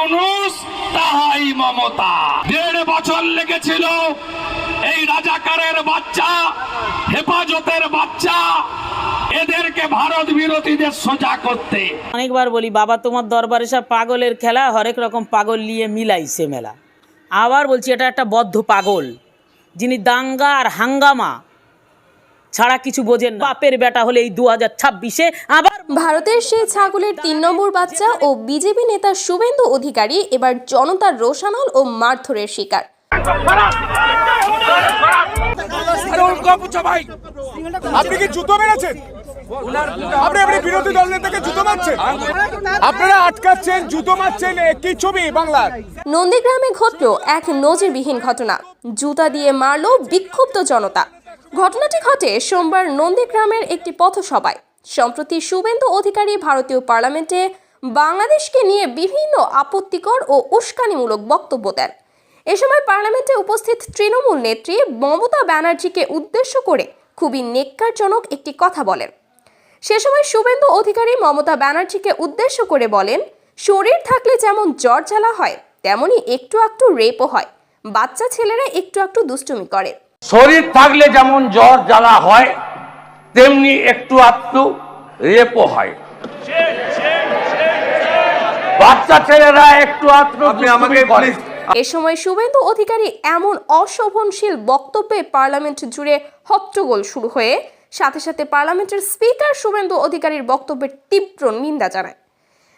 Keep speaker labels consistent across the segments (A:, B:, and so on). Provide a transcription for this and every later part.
A: ইউনূস তাহাই মমতা। 1.5 বছর লেগেছিল এই রাজাকারের বাচ্চা, হেফাজতের বাচ্চা, এদেরকে ভারত বিরোধীদের সোজা করতে।
B: অনেকবার বলি বাবা তোমার দরবারে সব পাগলের খেলা, হরেক রকম পাগল নিয়ে মিলাইছে মেলা। আবার বলছি এটা একটা বদ্ধ পাগল, যিনি দাঙ্গা আর হাঙ্গামা ছাড়া কিছু বোঝেন না। বাপের বেটা হলে এই 2026-এ আবার
C: ভারতের সেই ছাগলের 3 নম্বর বাচ্চা ও বিজেপি নেতা শুভেন্দু অধিকারী এবার জনতার রোষানল ও মারধরের শিকার।
D: আপনি কি জুতো মেরেছেন? আপনি বিরোধী দল নেতাকে জুতো মারছেন, আপনারা আটকাচ্ছেন, জুতো মারছেন। কি ছবি বাংলার?
C: নন্দীগ্রামে ঘটল এক নজিরবিহীন ঘটনা, জুতা দিয়ে মারল বিক্ষুব্ধ জনতা। ঘটনাটি ঘটে সোমবার নন্দীগ্রামের একটি পথসভায়। সম্প্রতি শুভেন্দু অধিকারী ভারতীয় পার্লামেন্টে বাংলাদেশকে নিয়ে বিভিন্ন আপত্তিকর ও উস্কানিমূলক বক্তব্য দেন। এ সময় পার্লামেন্টে উপস্থিত তৃণমূল নেত্রী মমতা ব্যানার্জিকে উদ্দেশ্য করে খুবই নেক্কারজনক একটি কথা বলেন। সে সময় শুভেন্দু অধিকারী মমতা ব্যানার্জিকে উদ্দেশ্য করে বলেন, শরীর থাকলে যেমন জ্বর জ্বালা হয় তেমনি একটু একটু রেপও হয়, বাচ্চা ছেলেরা একটু একটু দুষ্টুমি করে।
A: শরীর থাকলে যেমন জ্বর জ্বালা হয় তেমনি একটু একটু রেপও হয়, বাচ্চা ছেলেরা একটু একটু দুষ্টুমি করে।
C: এ সময় শুভেন্দু অধিকারী এমন অশোভনশীল বক্তব্যে পার্লামেন্ট জুড়ে হট্টগোল শুরু হয়ে সাথে সাথে পার্লামেন্টের স্পিকার শুভেন্দু অধিকারীর বক্তব্যের তীব্র নিন্দা জানায়।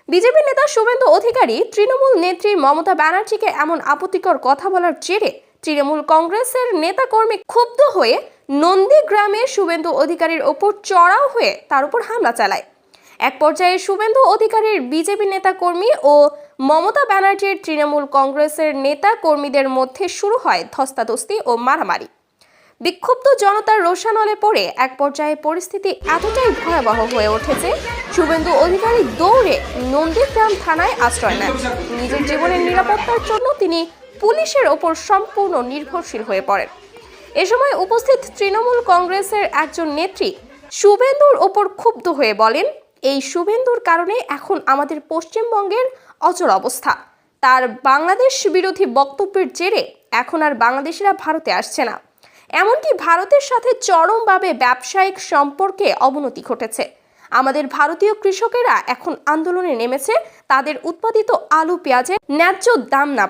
C: বিজেপি নেতা শুভেন্দু অধিকারী তৃণমূল নেত্রী মমতা ব্যানার্জিকে এমন আপত্তিকর কথা বলার জেরে তৃণমূল কংগ্রেসের নেতাকর্মী ক্ষুব্ধ হয়ে নন্দীগ্রামে শুভেন্দু অধিকারীর ওপর চড়াও হয়ে তার উপর হামলা চালায়। এক পর্যায়ে শুভেন্দু অধিকারীর বিজেপি নেতাকর্মী ও মমতা ব্যানার্জির তৃণমূল কংগ্রেসের নেতা কর্মীদের মধ্যে শুরু হয় ধস্তাধস্তি ও মারামারি। বিক্ষুব্ধ জনতার রোষানলে পড়ে এক পর্যায়ে পরিস্থিতি এতটাই ভয়াবহ হয়ে ওঠেছে শুভেন্দু অধিকারী দৌড়ে নন্দীগ্রাম থানায় আশ্রয় নেন। নিজের জীবনের নিরাপত্তার জন্য তিনি পুলিশের ওপর সম্পূর্ণ নির্ভরশীল হয়ে পড়েন। এ সময় উপস্থিত তৃণমূল কংগ্রেসের একজন নেত্রী শুভেন্দুর ওপর ক্ষুব্ধ হয়ে বলেন, এই শুভেন্দুর কারণে এখন আমাদের পশ্চিমবঙ্গের অচল অবস্থা। তার বাংলাদেশ বিরোধী বক্তব্যের জেরে এখন আর বাংলাদেশিরা ভারতে আসছে না, এমনকি ভারতের সাথে চরমভাবে ব্যবসায়িক সম্পর্কে অবনতি ঘটেছে। আমাদের ভারতীয় কৃষকেরা এখন আন্দোলনে নেমেছে তাদের উৎপাদিত আলু পেঁয়াজের ন্যায্য দাম না